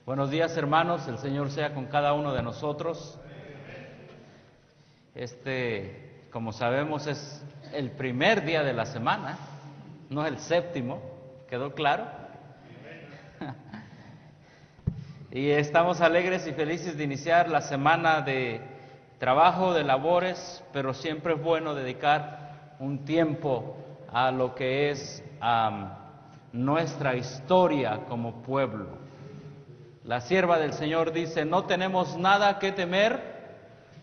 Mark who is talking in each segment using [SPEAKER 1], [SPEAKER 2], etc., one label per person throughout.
[SPEAKER 1] Buenos días, hermanos, el Señor sea con cada uno de nosotros. Como sabemos, es el primer día de la semana, no es el séptimo, ¿quedó claro? Y estamos alegres y felices de iniciar la semana de trabajo, de labores, pero siempre es bueno dedicar un tiempo a lo que es nuestra historia como pueblo. La sierva del Señor dice, no tenemos nada que temer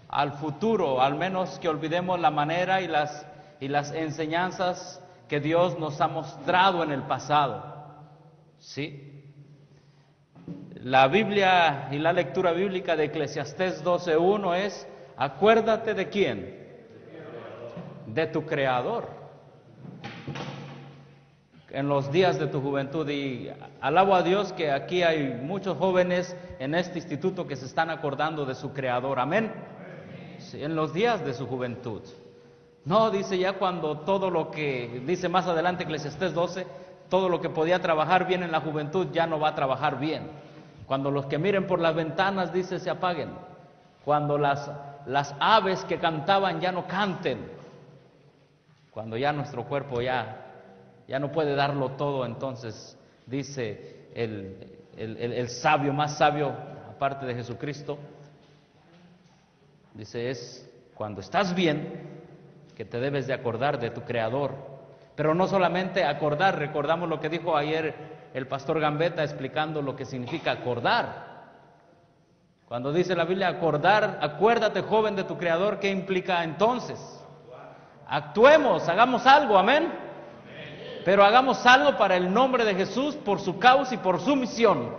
[SPEAKER 1] al futuro, al menos que olvidemos la manera y las enseñanzas que Dios nos ha mostrado en el pasado. ¿Sí? La Biblia y la lectura bíblica de Eclesiastés 12:1 es, acuérdate de quién, de tu Creador, en los días de tu juventud. Y alabo a Dios que aquí hay muchos jóvenes en este instituto que se están acordando de su Creador, amén. Sí, en los días de su juventud. No, dice ya cuando todo lo que, dice más adelante Eclesiastés 12, todo lo que podía trabajar bien en la juventud ya no va a trabajar bien. Cuando los que miren por las ventanas, dice, se apaguen. Cuando las aves que cantaban ya no canten. Cuando ya nuestro cuerpo ya no puede darlo todo, entonces dice el sabio, más sabio aparte de Jesucristo, dice, es cuando estás bien que te debes de acordar de tu Creador. Pero no solamente acordar, recordamos lo que dijo ayer el pastor Gambetta explicando lo que significa acordar. Cuando dice la Biblia acordar, acuérdate joven de tu Creador, ¿qué implica entonces? Actuemos, hagamos algo, amén. Pero hagamos algo para el nombre de Jesús, por su causa y por su misión.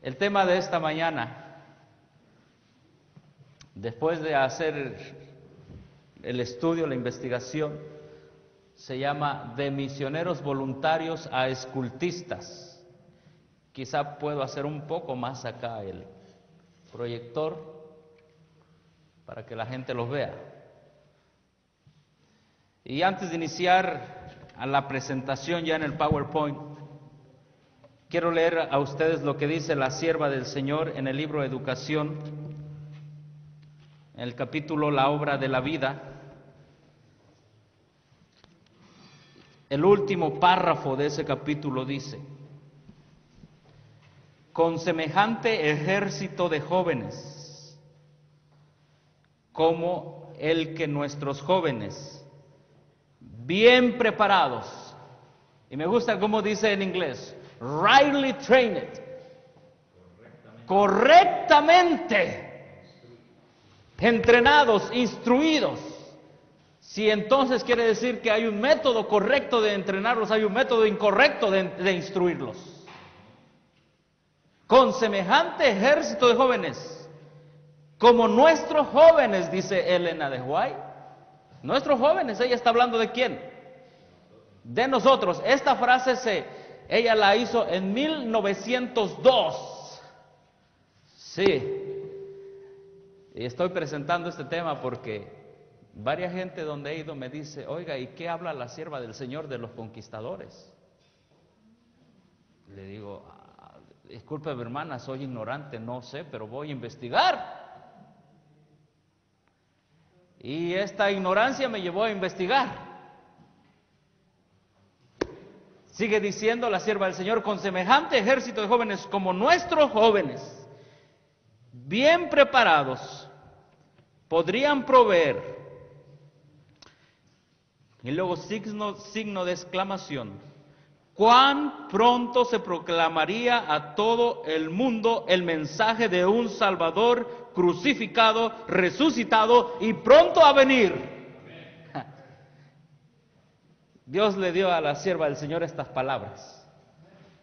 [SPEAKER 1] El tema de esta mañana, después de hacer el estudio, la investigación, se llama De misioneros voluntarios a escultistas. Quizá puedo hacer un poco más acá el proyector para que la gente los vea. Y antes de iniciar a la presentación ya en el PowerPoint, quiero leer a ustedes lo que dice la sierva del Señor en el libro Educación, en el capítulo La obra de la vida. El último párrafo de ese capítulo dice, con semejante ejército de jóvenes, como el que nuestros jóvenes, bien preparados, y me gusta cómo dice en inglés, rightly trained, correctamente entrenados, instruidos. Si entonces quiere decir que hay un método correcto de entrenarlos, hay un método incorrecto de instruirlos. Con semejante ejército de jóvenes, como nuestros jóvenes, dice Elena de White. Nuestros jóvenes, ella está hablando de quién, de nosotros. Esta frase ella la hizo en 1902. Sí, y estoy presentando este tema porque varias gente donde he ido me dice, oiga, ¿y qué habla la sierva del Señor de los conquistadores? Le digo, disculpe mi hermana, soy ignorante, no sé, pero voy a investigar. Y esta ignorancia me llevó a investigar. Sigue diciendo la sierva del Señor, con semejante ejército de jóvenes como nuestros jóvenes, bien preparados, podrían proveer, y luego signo de exclamación, cuán pronto se proclamaría a todo el mundo el mensaje de un Salvador crucificado, resucitado y pronto a venir. Dios le dio a la sierva del Señor estas palabras.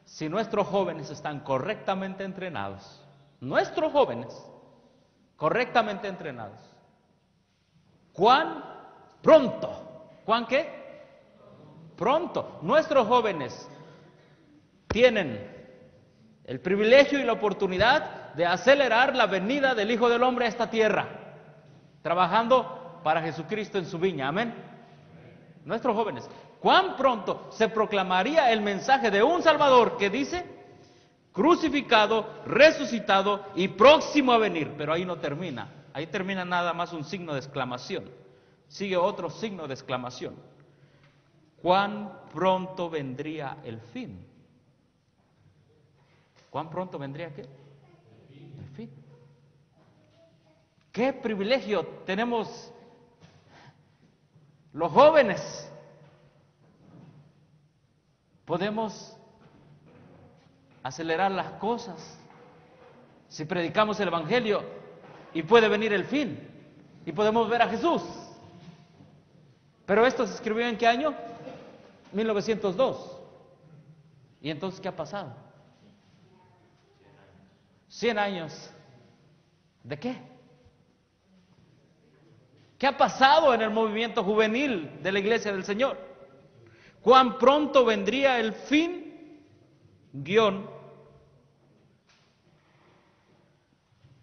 [SPEAKER 1] Si nuestros jóvenes están correctamente entrenados, nuestros jóvenes correctamente entrenados, ¿cuán pronto? ¿Cuán qué? Pronto. Nuestros jóvenes tienen el privilegio y la oportunidad de acelerar la venida del Hijo del Hombre a esta tierra, trabajando para Jesucristo en su viña, amén. Nuestros jóvenes, ¿cuán pronto se proclamaría el mensaje de un Salvador que dice crucificado, resucitado y próximo a venir. Pero ahí no termina. Ahí termina nada más un signo de exclamación. Sigue otro signo de exclamación. ¿Cuán pronto vendría el fin? ¿Cuán pronto vendría qué? El fin. ¿Qué privilegio tenemos los jóvenes? Podemos acelerar las cosas si predicamos el Evangelio y puede venir el fin y podemos ver a Jesús. Pero esto se escribió ¿en qué año? 1902. ¿Y entonces qué ha pasado? 100 años. ¿De qué? ¿Qué ha pasado en el movimiento juvenil de la Iglesia del Señor? ¿Cuán pronto vendría el fin?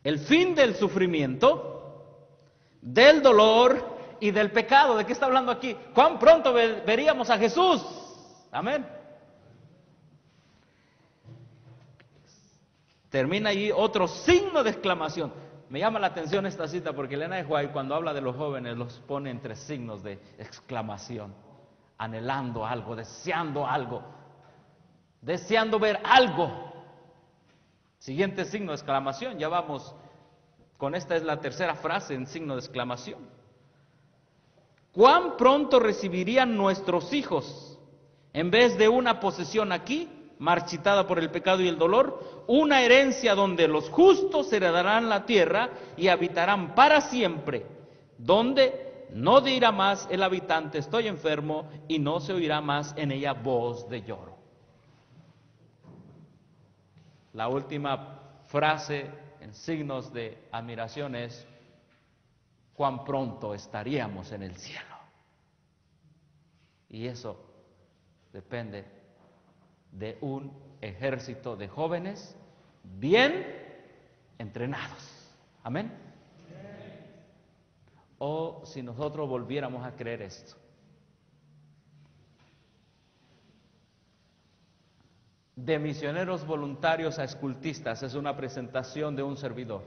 [SPEAKER 1] El fin del sufrimiento, del dolor y del pecado. ¿De qué está hablando aquí? ¿Cuán pronto veríamos a Jesús? Amén. Termina allí otro signo de exclamación. Me llama la atención esta cita porque Elena de White, cuando habla de los jóvenes, los pone entre signos de exclamación, anhelando algo, deseando ver algo. Siguiente signo de exclamación, ya vamos, con esta es la tercera frase en signo de exclamación. ¿Cuán pronto recibirían nuestros hijos, en vez de una posesión aquí, marchitada por el pecado y el dolor, una herencia donde los justos heredarán la tierra y habitarán para siempre, donde no dirá más el habitante estoy enfermo y no se oirá más en ella voz de lloro? La última frase en signos de admiración es cuán pronto estaríamos en el cielo. Y eso depende de un ejército de jóvenes bien entrenados. Amén. O si nosotros volviéramos a creer esto. De misioneros voluntarios a escultistas es una presentación de un servidor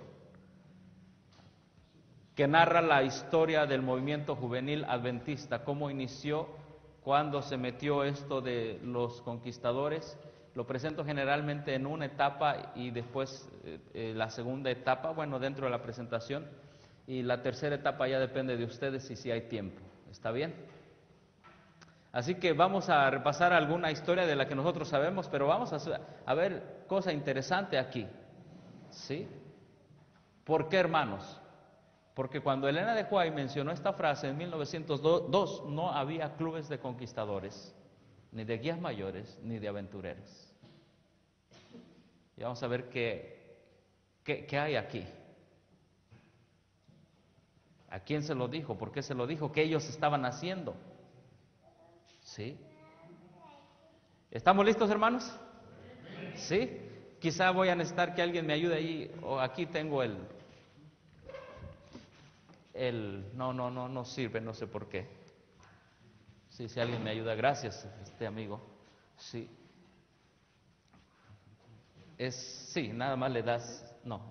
[SPEAKER 1] que narra la historia del movimiento juvenil adventista, cómo inició, cuando se metió esto de los conquistadores. Lo presento generalmente en una etapa y después la segunda etapa, bueno, dentro de la presentación, y la tercera etapa ya depende de ustedes y si hay tiempo. ¿Está bien? Así que vamos a repasar alguna historia de la que nosotros sabemos, pero vamos a ver cosa interesante aquí. ¿Sí? ¿Por qué, hermanos? Porque cuando Elena de White mencionó esta frase en 1902, no había clubes de conquistadores, ni de guías mayores, ni de aventureros. Y vamos a ver qué hay aquí. ¿A quién se lo dijo? ¿Por qué se lo dijo? ¿Qué ellos estaban haciendo? ¿Sí? ¿Estamos listos, hermanos? ¿Sí? Quizá voy a necesitar que alguien me ayude ahí, o aquí tengo no sirve, no sé por qué. Sí, si alguien me ayuda, gracias, amigo. Sí. Sí, nada más le das, no,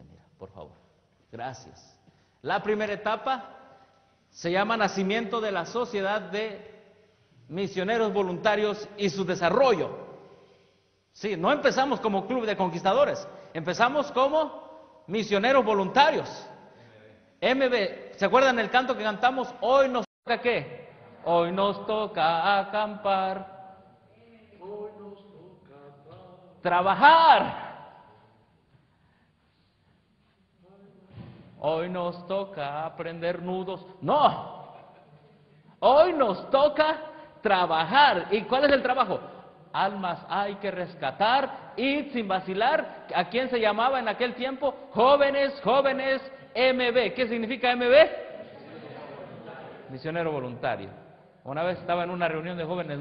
[SPEAKER 1] mira, por favor. Gracias. La primera etapa se llama Nacimiento de la Sociedad de Misioneros Voluntarios y su desarrollo. Sí, no empezamos como club de conquistadores, empezamos como misioneros voluntarios. MB, ¿se acuerdan el canto que cantamos? Hoy nos toca ¿qué? Hoy nos toca acampar. Hoy nos toca trabajar. Hoy nos toca aprender nudos. No. Hoy nos toca trabajar. ¿Y cuál es el trabajo? Almas hay que rescatar y sin vacilar. ¿A quién se llamaba en aquel tiempo? Jóvenes, MB. ¿Qué significa MB? Misionero voluntario. Una vez estaba en una reunión de jóvenes,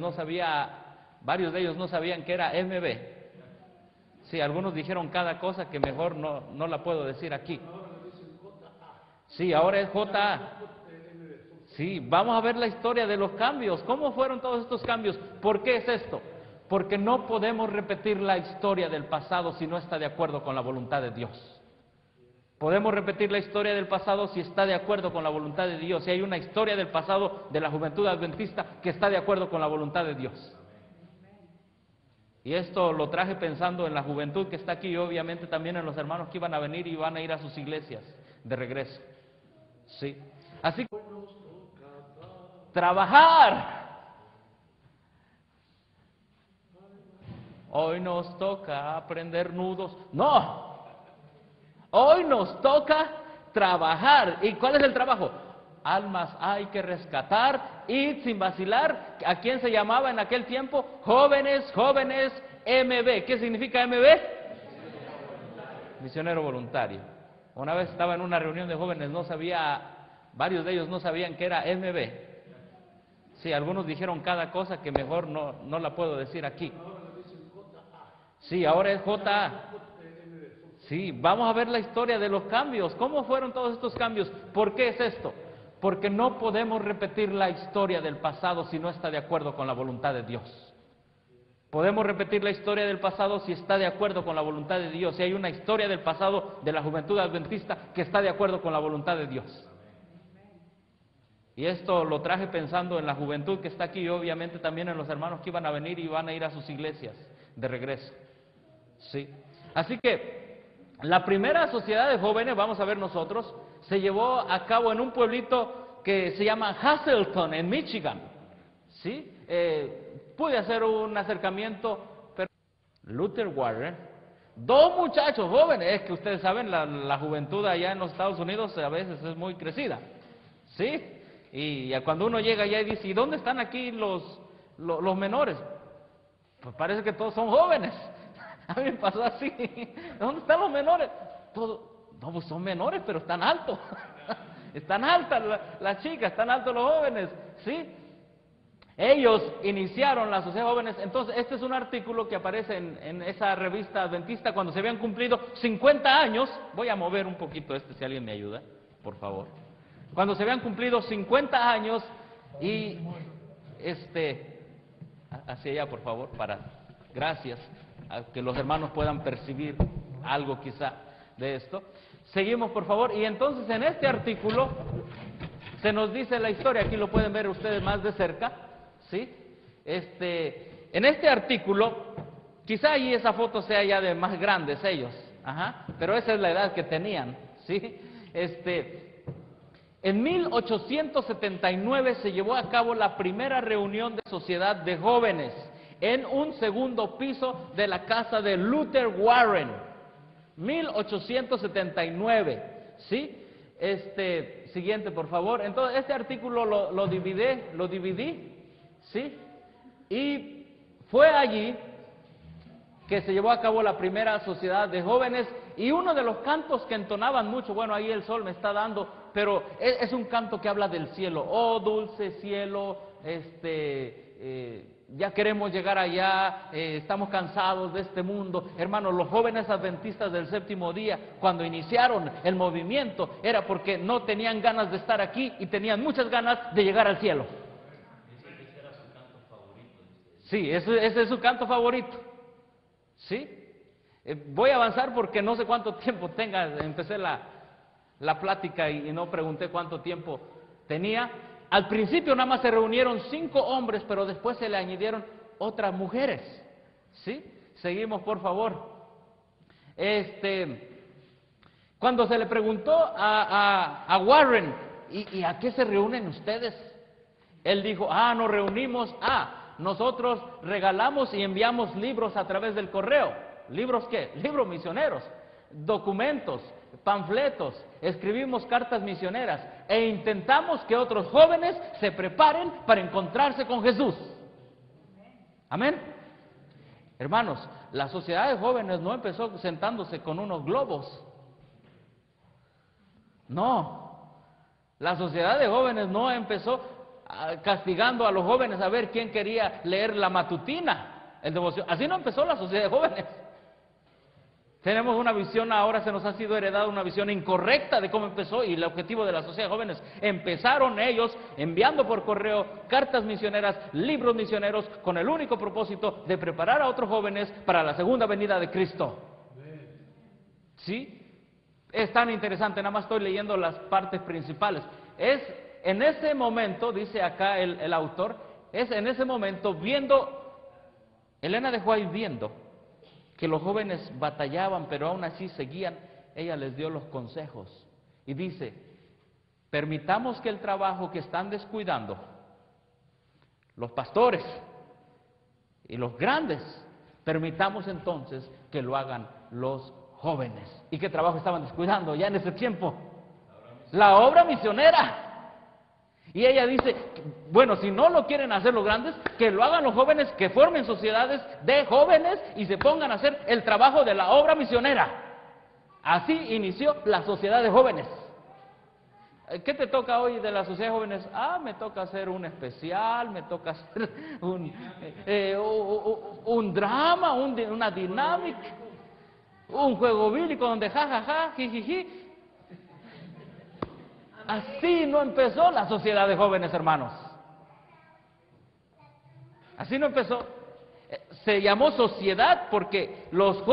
[SPEAKER 1] varios de ellos no sabían qué era MB. Sí, algunos dijeron cada cosa que mejor no la puedo decir aquí. Sí, ahora es JA. Sí, vamos a ver la historia de los cambios. ¿Cómo fueron todos estos cambios? ¿Por qué es esto? Porque no podemos repetir la historia del pasado si no está de acuerdo con la voluntad de Dios. Podemos repetir la historia del pasado si está de acuerdo con la voluntad de Dios. Si hay una historia del pasado de la juventud adventista que está de acuerdo con la voluntad de Dios. Y esto lo traje pensando en la juventud que está aquí y obviamente también en los hermanos que iban a venir y van a ir a sus iglesias de regreso. Sí. Así que trabajar. Hoy nos toca aprender nudos. No. Hoy nos toca trabajar. ¿Y cuál es el trabajo? Almas hay que rescatar y sin vacilar. ¿A quién se llamaba en aquel tiempo? Jóvenes MB. ¿Qué significa MB? Misionero voluntario. Una vez estaba en una reunión de jóvenes, varios de ellos no sabían qué era MB. Sí, algunos dijeron cada cosa que mejor no la puedo decir aquí. Sí, ahora es JA. Sí, vamos a ver la historia de los cambios. ¿Cómo fueron todos estos cambios? ¿Por qué es esto? Porque no podemos repetir la historia del pasado si no está de acuerdo con la voluntad de Dios. Podemos repetir la historia del pasado si está de acuerdo con la voluntad de Dios. Si hay una historia del pasado de la juventud adventista que está de acuerdo con la voluntad de Dios. Y esto lo traje pensando en la juventud que está aquí y obviamente también en los hermanos que iban a venir y van a ir a sus iglesias de regreso. Sí. Así que la primera sociedad de jóvenes, vamos a ver nosotros, se llevó a cabo en un pueblito que se llama Hazleton, en Michigan. ¿Sí? Pude hacer un acercamiento, pero Luther Warren, dos muchachos jóvenes, es que ustedes saben, la juventud allá en los Estados Unidos a veces es muy crecida. ¿Sí? Y cuando uno llega allá y dice, ¿y dónde están aquí los menores? Pues parece que todos son jóvenes. A mí me pasó así. ¿Dónde están los menores? Todos, no, pues son menores, pero están altos. Están altas las chicas, están altos los jóvenes. ¿Sí? Ellos iniciaron la sociedad de jóvenes. Entonces, este es un artículo que aparece en esa revista adventista cuando se habían cumplido 50 años. Voy a mover un poquito si alguien me ayuda, por favor. Cuando se habían cumplido 50 años y hacia allá, por favor, gracias, a que los hermanos puedan percibir algo quizá de esto. Seguimos, por favor, y entonces en este artículo se nos dice la historia, aquí lo pueden ver ustedes más de cerca, ¿sí? En este artículo, quizá ahí esa foto sea ya de más grandes ellos, pero esa es la edad que tenían, ¿sí? En 1879 se llevó a cabo la primera reunión de sociedad de jóvenes en un segundo piso de la casa de Luther Warren. 1879, ¿sí? Siguiente, por favor. Entonces, este artículo lo dividí, ¿sí? Y fue allí que se llevó a cabo la primera sociedad de jóvenes, y uno de los cantos que entonaban mucho, bueno, ahí el sol me está dando, pero es un canto que habla del cielo. Oh, dulce cielo, ya queremos llegar allá, estamos cansados de este mundo. Hermanos, los jóvenes adventistas del séptimo día, cuando iniciaron el movimiento, era porque no tenían ganas de estar aquí y tenían muchas ganas de llegar al cielo. Ese era su canto favorito. Sí, ese es su canto favorito. ¿Sí? Voy a avanzar porque no sé cuánto tiempo tenga. Empecé la plática y no pregunté cuánto tiempo tenía. Al principio nada más se reunieron 5 hombres, pero después se le añadieron otras mujeres. ¿Sí? Seguimos, por favor. Cuando se le preguntó a Warren, ¿y a qué se reúnen ustedes? Él dijo, nos reunimos, nosotros regalamos y enviamos libros a través del correo. ¿Libros qué? Libros misioneros, documentos, panfletos, escribimos cartas misioneras e intentamos que otros jóvenes se preparen para encontrarse con Jesús. Amén. Hermanos, la sociedad de jóvenes no empezó sentándose con unos globos. No, la sociedad de jóvenes no empezó castigando a los jóvenes a ver quién quería leer la matutina, el devoción. Así no empezó la sociedad de jóvenes. Tenemos una visión, ahora se nos ha sido heredada una visión incorrecta de cómo empezó, y el objetivo de la sociedad de jóvenes. Empezaron ellos enviando por correo cartas misioneras, libros misioneros, con el único propósito de preparar a otros jóvenes para la segunda venida de Cristo. ¿Sí? Es tan interesante, nada más estoy leyendo las partes principales. Es en ese momento, dice acá el autor, es en ese momento Elena de White viendo que los jóvenes batallaban, pero aún así seguían, ella les dio los consejos. Y dice, permitamos que el trabajo que están descuidando los pastores y los grandes, permitamos entonces que lo hagan los jóvenes. ¿Y qué trabajo estaban descuidando ya en ese tiempo? La obra misionera. Y ella dice, bueno, si no lo quieren hacer los grandes, que lo hagan los jóvenes, que formen sociedades de jóvenes y se pongan a hacer el trabajo de la obra misionera. Así inició la sociedad de jóvenes. ¿Qué te toca hoy de la sociedad de jóvenes? Me toca hacer un especial, me toca hacer un drama, una dinámica, un juego bíblico donde jajaja, jijiji. Así no empezó la sociedad de jóvenes, hermanos. Así no empezó. Se llamó sociedad porque los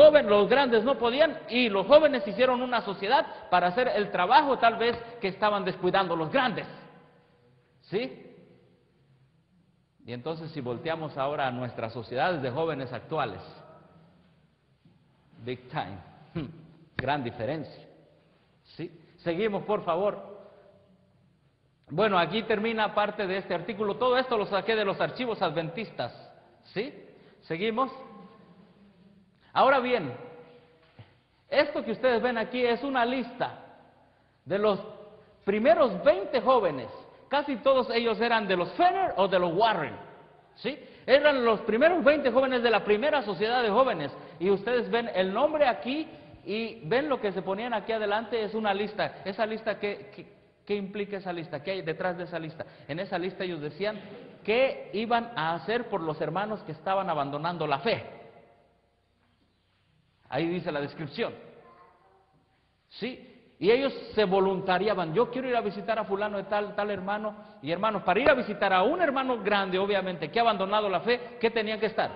[SPEAKER 1] grandes no podían, y los jóvenes hicieron una sociedad para hacer el trabajo tal vez que estaban descuidando los grandes. ¿Sí? Y entonces, si volteamos ahora a nuestras sociedades de jóvenes actuales, big time, gran diferencia. ¿Sí? Seguimos, por favor. Bueno, aquí termina parte de este artículo. Todo esto lo saqué de los archivos adventistas. ¿Sí? ¿Seguimos? Ahora bien, esto que ustedes ven aquí es una lista de los primeros 20 jóvenes. Casi todos ellos eran de los Fenner o de los Warren. ¿Sí? Eran los primeros 20 jóvenes de la primera sociedad de jóvenes. Y ustedes ven el nombre aquí y ven lo que se ponían aquí adelante. Es una lista. Esa lista, ¿qué implica esa lista? ¿Qué hay detrás de esa lista? En esa lista ellos decían qué iban a hacer por los hermanos que estaban abandonando la fe. Ahí dice la descripción. ¿Sí? Y ellos se voluntariaban. Yo quiero ir a visitar a fulano de tal hermano. Y hermanos, para ir a visitar a un hermano grande, obviamente, que ha abandonado la fe, ¿qué tenían que estar?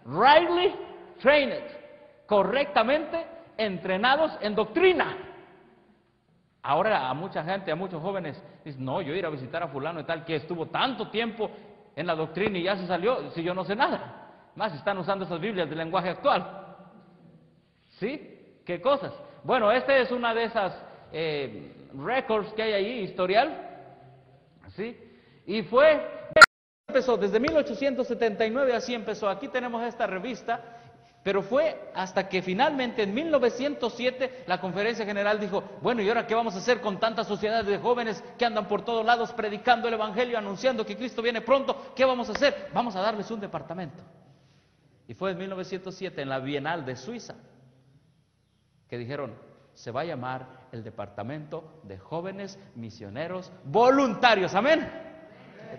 [SPEAKER 1] Rightly trained. Correctamente entrenados en doctrina. Ahora a mucha gente, a muchos jóvenes, dicen, no, yo ir a visitar a fulano de tal que estuvo tanto tiempo en la doctrina y ya se salió, si yo no sé nada. Más están usando esas Biblias del lenguaje actual. ¿Sí? ¿Qué cosas? Bueno, esta es una de esas records que hay ahí, historial. ¿Sí? Y empezó desde 1879, así empezó. Aquí tenemos esta revista. Pero fue hasta que finalmente en 1907 la Conferencia General dijo, bueno, ¿y ahora qué vamos a hacer con tantas sociedades de jóvenes que andan por todos lados predicando el Evangelio, anunciando que Cristo viene pronto? ¿Qué vamos a hacer? Vamos a darles un departamento. Y fue en 1907 en la Bienal de Suiza que dijeron, se va a llamar el Departamento de Jóvenes Misioneros Voluntarios. ¿Amén?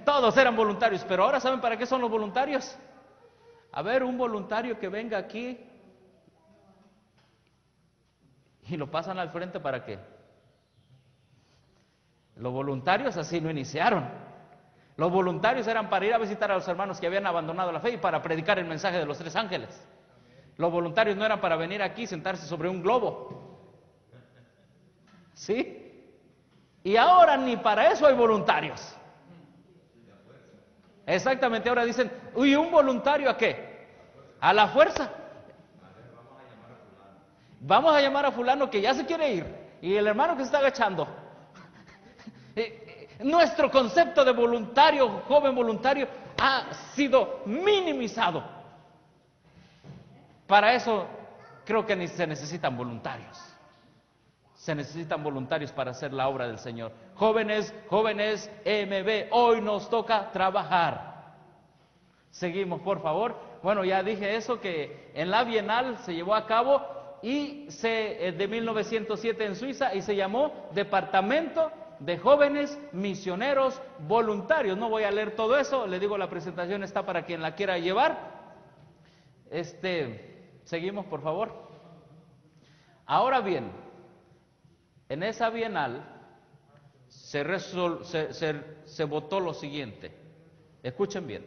[SPEAKER 1] Todos eran voluntarios, pero ahora ¿saben para qué son los voluntarios? A ver, un voluntario que venga aquí y lo pasan al frente, ¿para qué? Los voluntarios así no iniciaron. Los voluntarios eran para ir a visitar a los hermanos que habían abandonado la fe y para predicar el mensaje de los 3 ángeles. Los voluntarios no eran para venir aquí y sentarse sobre un globo. ¿Sí? Y ahora ni para eso hay voluntarios. Exactamente, ahora dicen, ¿y un voluntario a qué? A la fuerza. Vamos a llamar a fulano que ya se quiere ir, y el hermano que se está agachando. Nuestro concepto de voluntario, joven voluntario, ha sido minimizado. Para eso creo que ni se necesitan voluntarios. Se necesitan voluntarios para hacer la obra del Señor. Jóvenes, EMB, hoy nos toca trabajar. Seguimos, por favor. Bueno, ya dije eso, que en la Bienal se llevó a cabo de 1907 en Suiza, y se llamó Departamento de Jóvenes Misioneros Voluntarios. No voy a leer todo eso, le digo, la presentación está para quien la quiera llevar. Seguimos, por favor. Ahora bien, en esa bienal se votó lo siguiente. Escuchen bien.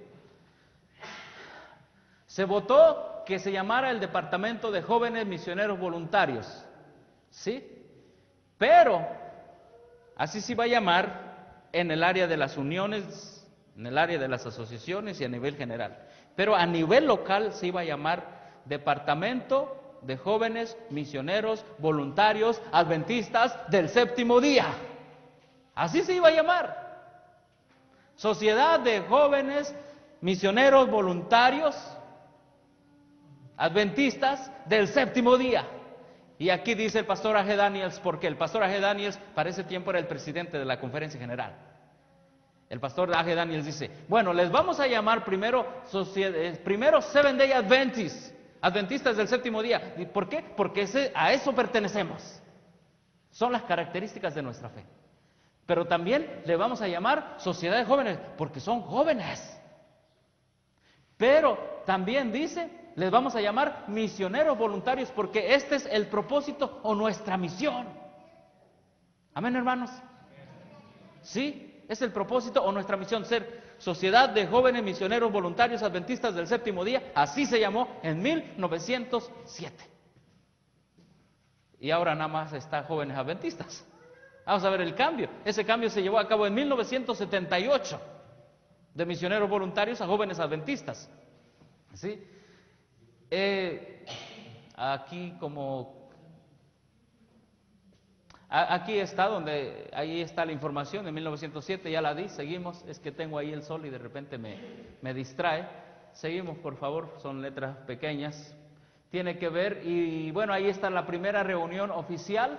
[SPEAKER 1] Se votó que se llamara el Departamento de Jóvenes Misioneros Voluntarios, ¿sí? Pero así se iba a llamar en el área de las uniones, en el área de las asociaciones y a nivel general. Pero a nivel local se iba a llamar Departamento de Jóvenes Misioneros Voluntarios Adventistas del Séptimo Día. Así se iba a llamar. Sociedad de Jóvenes Misioneros Voluntarios Adventistas del Séptimo Día. Y aquí dice el pastor A.G. Daniels, porque el pastor A.G. Daniels para ese tiempo era el presidente de la conferencia general. El pastor A.G. Daniels dice, bueno, les vamos a llamar primero Seven Day Adventists, Adventistas del Séptimo Día. ¿Y por qué? Porque a eso pertenecemos. Son las características de nuestra fe. Pero también le vamos a llamar Sociedad de Jóvenes, porque son jóvenes. Pero también dice, les vamos a llamar misioneros voluntarios, porque este es el propósito o nuestra misión. Amén, hermanos. Sí, es el propósito o nuestra misión, ser Sociedad de Jóvenes Misioneros Voluntarios Adventistas del Séptimo Día. Así se llamó en 1907. Y ahora nada más está Jóvenes Adventistas. Vamos a ver el cambio. Ese cambio se llevó a cabo en 1978, de misioneros voluntarios a jóvenes adventistas. ¿Sí? Aquí está ahí está la información de 1907, ya la di, seguimos, es que tengo ahí el sol y de repente me distrae. Seguimos, por favor, son letras pequeñas. Tiene que ver, y bueno, ahí está la primera reunión oficial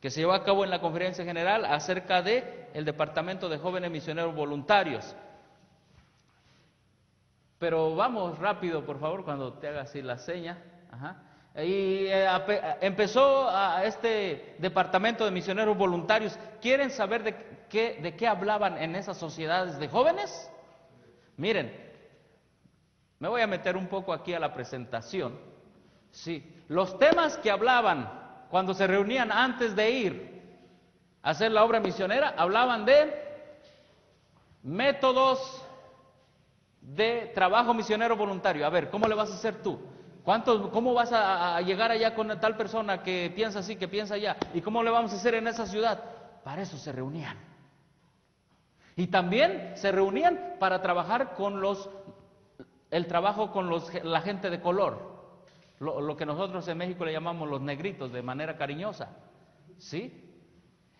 [SPEAKER 1] que se llevó a cabo en la conferencia general acerca de el Departamento de Jóvenes Misioneros Voluntarios. Pero vamos rápido, por favor, cuando te haga así la seña. Ajá. Y empezó a este Departamento de Misioneros Voluntarios. ¿Quieren saber de qué hablaban en esas sociedades de jóvenes? Miren, me voy a meter un poco aquí a la presentación. Sí, los temas que hablaban cuando se reunían antes de ir a hacer la obra misionera, hablaban de métodos de trabajo misionero voluntario. A ver, ¿cómo le vas a hacer tú? ¿Cómo vas a llegar allá con tal persona que piensa así, que piensa allá? ¿Y cómo le vamos a hacer en esa ciudad? Para eso se reunían. Y también se reunían para trabajar con la gente de color. Lo que nosotros en México le llamamos los negritos, de manera cariñosa. ¿Sí?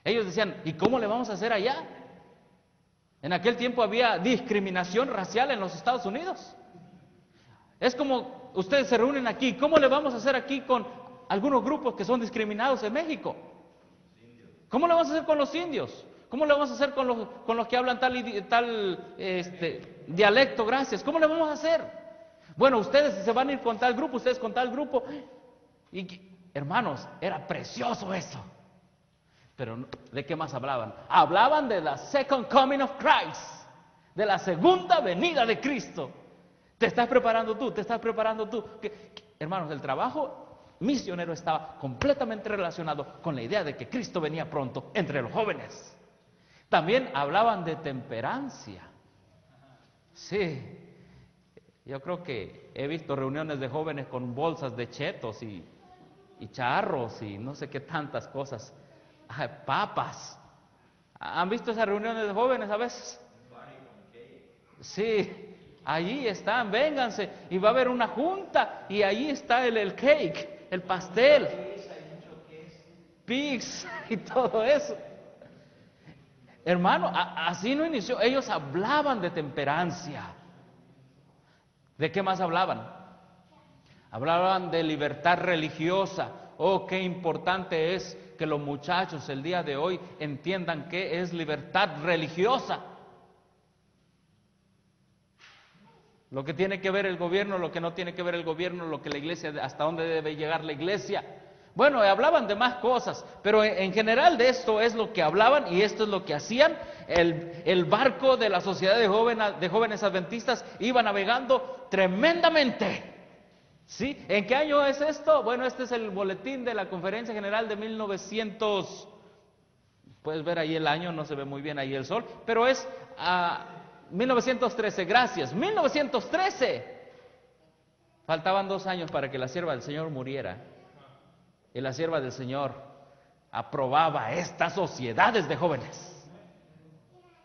[SPEAKER 1] Ellos decían, ¿y cómo le vamos a hacer allá? En aquel tiempo había discriminación racial en los Estados Unidos. Es como ustedes se reúnen aquí, ¿cómo le vamos a hacer aquí con algunos grupos que son discriminados en México? ¿Cómo le vamos a hacer con los indios? ¿Cómo le vamos a hacer con los que hablan tal dialecto? Gracias. ¿Cómo le vamos a hacer? Bueno, ustedes se van a ir con tal grupo, ustedes con tal grupo. Y hermanos, era precioso eso. Pero ¿de qué más hablaban? Hablaban de la Second Coming of Christ, de la segunda venida de Cristo. ¿Te estás preparando tú? ¿Te estás preparando tú? Hermanos, el trabajo misionero estaba completamente relacionado con la idea de que Cristo venía pronto entre los jóvenes. También hablaban de temperancia. Sí, yo creo que he visto reuniones de jóvenes con bolsas de chetos y charros y no sé qué tantas cosas. Papas. ¿Han visto esas reuniones de jóvenes a veces? Sí, allí están, vénganse, y va a haber una junta, y allí está el cake, el pastel, pigs y todo eso. Hermano, así no inició. Ellos hablaban de temperancia. ¿De qué más hablaban? Hablaban de libertad religiosa. Oh, qué importante es que los muchachos el día de hoy entiendan qué es libertad religiosa. Lo que tiene que ver el gobierno, lo que no tiene que ver el gobierno, lo que la iglesia, hasta dónde debe llegar la iglesia. Bueno, hablaban de más cosas, pero en general de esto es lo que hablaban y esto es lo que hacían. El barco de la Sociedad de Jóvenes Adventistas iba navegando tremendamente. ¿Sí? ¿En qué año es esto? Bueno, este es el boletín de la Conferencia General de 1900. Puedes ver ahí el año, no se ve muy bien ahí el sol, pero es 1913, gracias, 1913. Faltaban 2 años para que la sierva del Señor muriera. Y la sierva del Señor aprobaba estas sociedades de jóvenes.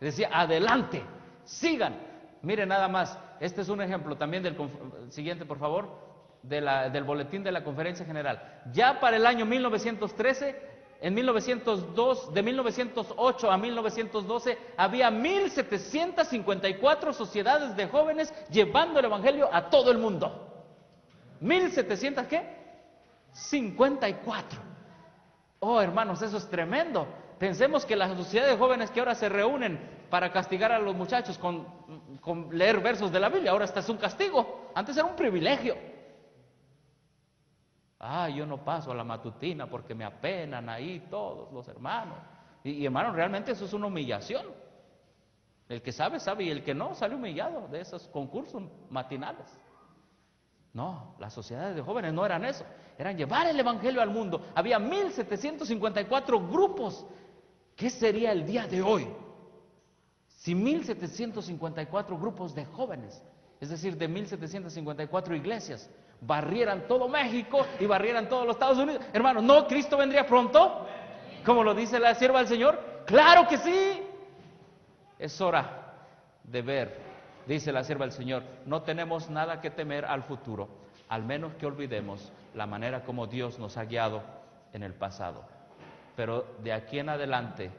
[SPEAKER 1] Decía, adelante, sigan. Miren nada más, este es un ejemplo también del siguiente, por favor, del boletín de la Conferencia General. Ya para el año 1913, en 1902, de 1908 a 1912, había 1,754 sociedades de jóvenes llevando el Evangelio a todo el mundo. 1,700, ¿qué? 54. Oh, hermanos, eso es tremendo. Pensemos que las sociedades de jóvenes que ahora se reúnen para castigar a los muchachos con leer versos de la Biblia, ahora este es un castigo. Antes era un privilegio. Yo no paso a la matutina porque me apenan ahí todos los hermanos. Y hermanos, realmente eso es una humillación. El que sabe, sabe, y el que no, sale humillado de esos concursos matinales. No, las sociedades de jóvenes no eran eso, eran llevar el Evangelio al mundo. Había 1,754 grupos. ¿Qué sería el día de hoy si 1,754 grupos de jóvenes, es decir, de 1,754 iglesias, barrieran todo México y barrieran todos los Estados Unidos? Hermanos, ¿no Cristo vendría pronto? Como lo dice la sierva del Señor. ¡Claro que sí! Es hora de ver. Dice la sierva del Señor, no tenemos nada que temer al futuro, al menos que olvidemos la manera como Dios nos ha guiado en el pasado. Pero de aquí en adelante,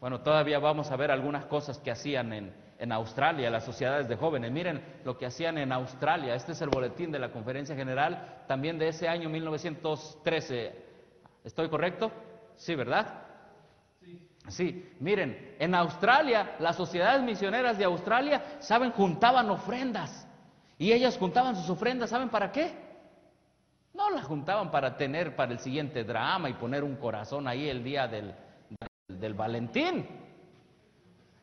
[SPEAKER 1] bueno, todavía vamos a ver algunas cosas que hacían en Australia, las sociedades de jóvenes. Miren lo que hacían en Australia. Este es el boletín de la Conferencia General, también de ese año 1913. ¿Estoy correcto? Sí, ¿verdad? Sí, miren, en Australia, las sociedades misioneras de Australia, ¿saben? Juntaban ofrendas. Y ellas juntaban sus ofrendas, ¿saben para qué? No las juntaban para tener para el siguiente drama y poner un corazón ahí el día del Valentín.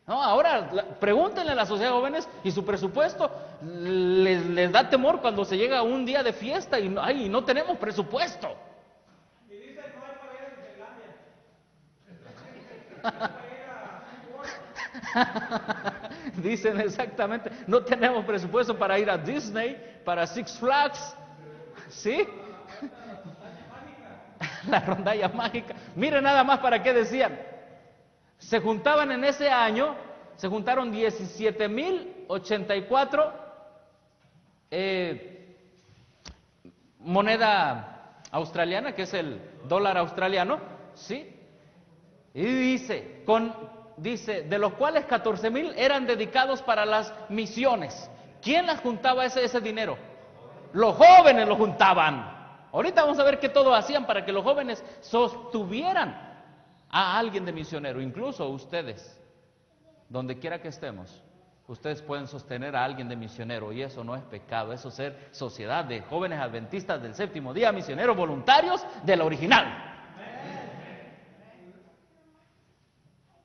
[SPEAKER 1] No, ahora pregúntenle a la sociedad de jóvenes y su presupuesto les da temor cuando se llega un día de fiesta y no tenemos presupuesto.
[SPEAKER 2] Y dicen no hay para ir a Disneylandia.
[SPEAKER 1] Dicen exactamente, no tenemos presupuesto para ir a Disney, para Six Flags, ¿sí? La rondalla mágica. Miren nada más para qué decían. Se juntaban en ese año, se juntaron 17,084 moneda australiana, que es el dólar australiano, ¿sí? Y dice, de los cuales 14,000 eran dedicados para las misiones. ¿Quién las juntaba ese dinero? Los jóvenes lo juntaban. Ahorita vamos a ver qué todo hacían para que los jóvenes sostuvieran a alguien de misionero. Incluso ustedes, donde quiera que estemos, ustedes pueden sostener a alguien de misionero, y eso no es pecado. Eso es ser sociedad de jóvenes adventistas del séptimo día, misioneros voluntarios de la original.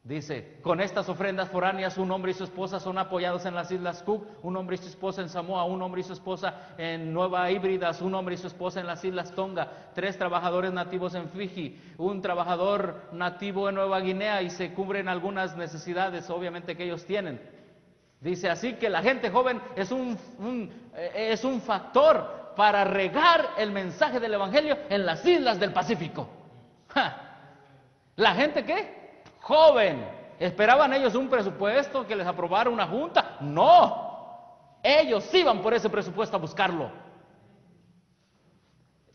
[SPEAKER 1] Dice, con estas ofrendas foráneas, un hombre y su esposa son apoyados en las Islas Cook, un hombre y su esposa en Samoa, un hombre y su esposa en Nueva Híbridas, un hombre y su esposa en las Islas Tonga, 3 trabajadores nativos en Fiji, un trabajador nativo en Nueva Guinea, y se cubren algunas necesidades, obviamente, que ellos tienen. Dice, así que la gente joven es un factor para regar el mensaje del Evangelio en las islas del Pacífico. ¡Ja! ¿La gente qué? Joven. ¿Esperaban ellos un presupuesto que les aprobara una junta? No. Ellos iban por ese presupuesto a buscarlo.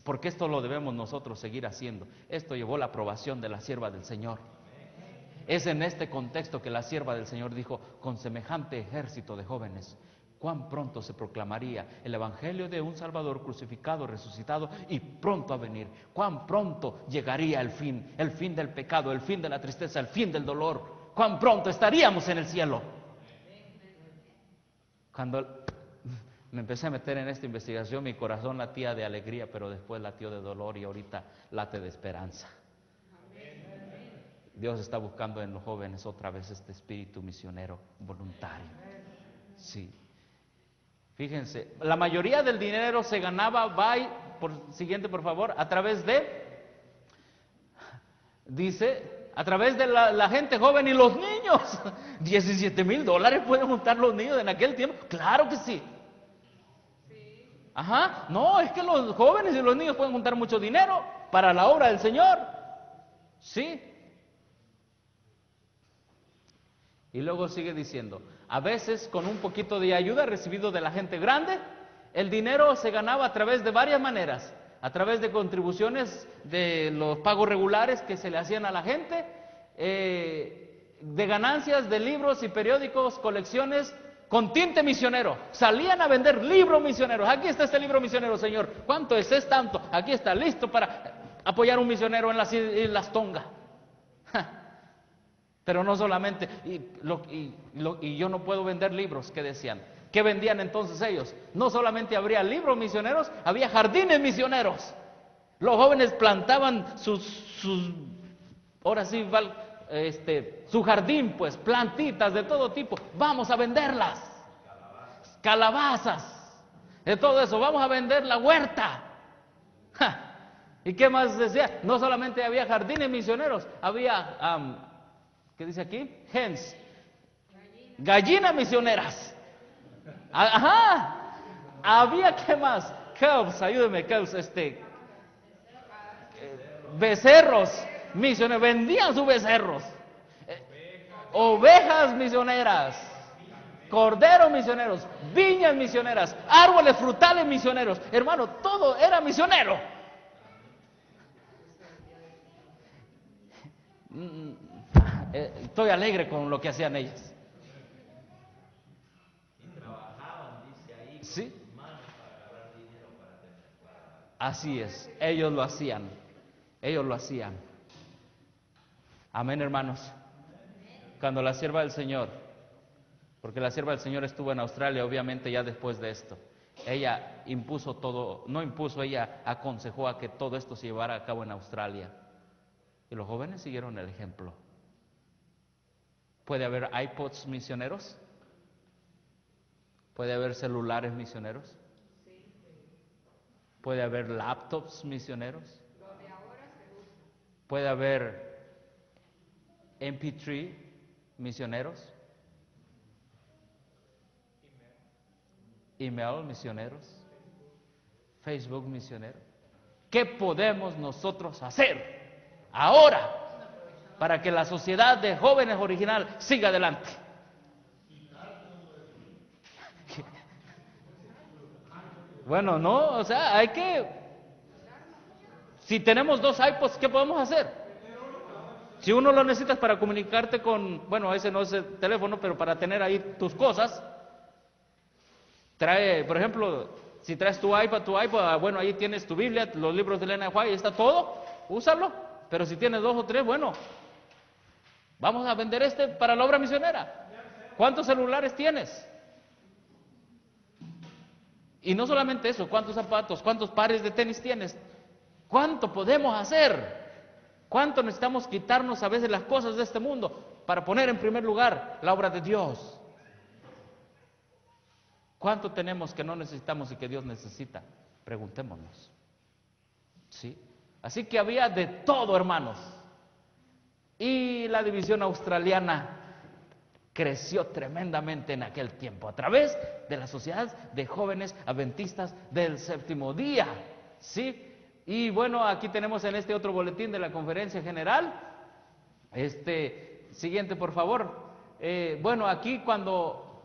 [SPEAKER 1] Porque esto lo debemos nosotros seguir haciendo. Esto llevó la aprobación de la sierva del Señor. Es en este contexto que la sierva del Señor dijo, con semejante ejército de jóvenes, cuán pronto se proclamaría el evangelio de un Salvador crucificado, resucitado y pronto a venir. Cuán pronto llegaría el fin del pecado, el fin de la tristeza, el fin del dolor. Cuán pronto estaríamos en el cielo. Cuando me empecé a meter en esta investigación, mi corazón latía de alegría, pero después latió de dolor, y ahorita late de esperanza. Dios está buscando en los jóvenes otra vez este espíritu misionero voluntario. Sí. Fíjense, la mayoría del dinero se ganaba, siguiente por favor, a través de, dice, a través de la gente joven y los niños. $17,000 pueden juntar los niños en aquel tiempo. Claro que sí. Ajá, no, es que los jóvenes y los niños pueden juntar mucho dinero para la obra del Señor. Sí. Y luego sigue diciendo, a veces con un poquito de ayuda recibido de la gente grande, el dinero se ganaba a través de varias maneras. A través de contribuciones de los pagos regulares que se le hacían a la gente, de ganancias de libros y periódicos, colecciones con tinte misionero. Salían a vender libros misioneros. Aquí está este libro misionero, señor. ¿Cuánto es? Es tanto. Aquí está, listo para apoyar a un misionero en las Islas Tonga. Pero no solamente, y yo no puedo vender libros, ¿qué decían? ¿Qué vendían entonces ellos? No solamente habría libros misioneros, había jardines misioneros. Los jóvenes plantaban ahora sí, su jardín, pues, plantitas de todo tipo. Vamos a venderlas. Calabazas. De todo eso, vamos a vender la huerta. ¿Y qué más decía? No solamente había jardines misioneros, había, ¿qué dice aquí? Hens. Gallinas misioneras. Ajá. Había, ¿qué más? Calves, ayúdeme, calves, becerros misioneros, vendían sus becerros. Ovejas misioneras, corderos misioneros, viñas misioneras, árboles frutales misioneros. Hermano, todo era misionero. Estoy alegre con lo que hacían ellas. Sí. Así es, ellos lo hacían. Ellos lo hacían. Amén, hermanos. Cuando la sierva del Señor, porque la sierva del Señor estuvo en Australia, obviamente ya después de esto, ella impuso todo, no impuso, ella aconsejó a que todo esto se llevara a cabo en Australia. Y los jóvenes siguieron el ejemplo. ¿Puede haber iPods misioneros? ¿Puede haber celulares misioneros? ¿Puede haber laptops misioneros? ¿Puede haber MP3 misioneros? Email misioneros? Facebook misionero. ¿Qué podemos nosotros hacer ahora para que la sociedad de jóvenes original siga adelante? Bueno, no, o sea, hay que... Si tenemos 2 iPods, ¿qué podemos hacer? Si uno lo necesitas para comunicarte con... Bueno, ese no es el teléfono, pero para tener ahí tus cosas. Trae, por ejemplo, si traes tu iPod, bueno, ahí tienes tu Biblia, los libros de Elena White, ahí está todo, úsalo. Pero si tienes 2 o 3, bueno, vamos a vender para la obra misionera. ¿Cuántos celulares tienes? Y no solamente eso, ¿cuántos zapatos, cuántos pares de tenis tienes? ¿Cuánto podemos hacer? ¿Cuánto necesitamos quitarnos a veces las cosas de este mundo para poner en primer lugar la obra de Dios? ¿Cuánto tenemos que no necesitamos y que Dios necesita? Preguntémonos. ¿Sí? Así que había de todo, hermanos. Y la división australiana creció tremendamente en aquel tiempo a través de la sociedad de jóvenes adventistas del séptimo día. ¿Sí? Y bueno, aquí tenemos en este otro boletín de la conferencia general. Siguiente, por favor. Bueno, aquí cuando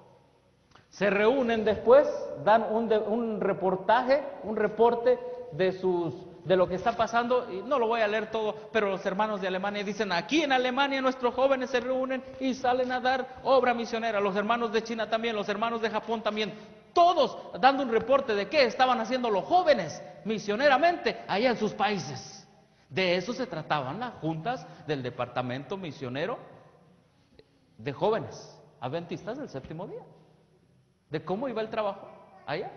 [SPEAKER 1] se reúnen después, dan un reportaje, un reporte de lo que está pasando, y no lo voy a leer todo, pero los hermanos de Alemania dicen, aquí en Alemania nuestros jóvenes se reúnen y salen a dar obra misionera, los hermanos de China también, los hermanos de Japón también, todos dando un reporte de qué estaban haciendo los jóvenes misioneramente allá en sus países. De eso se trataban las juntas del departamento misionero de jóvenes adventistas del séptimo día, de cómo iba el trabajo allá.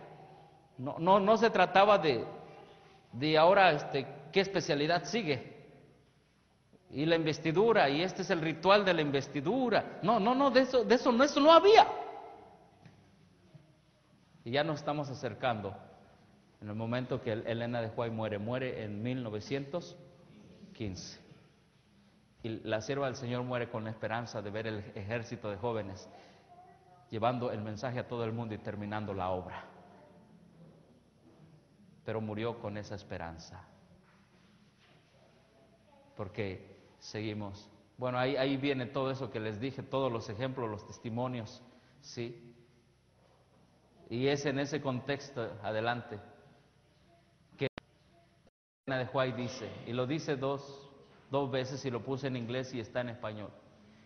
[SPEAKER 1] No se trataba de ahora qué especialidad sigue y la investidura, y este es el ritual de la investidura. No, de eso no había. Y ya nos estamos acercando en el momento que Elena de White muere en 1915. Y la sierva del Señor muere con la esperanza de ver el ejército de jóvenes llevando el mensaje a todo el mundo y terminando la obra. Pero murió con esa esperanza. Porque seguimos. Bueno, ahí viene todo eso que les dije, todos los ejemplos, los testimonios, ¿sí? Y es en ese contexto, adelante, que Elena de White dice, y lo dice dos veces y lo puse en inglés y está en español.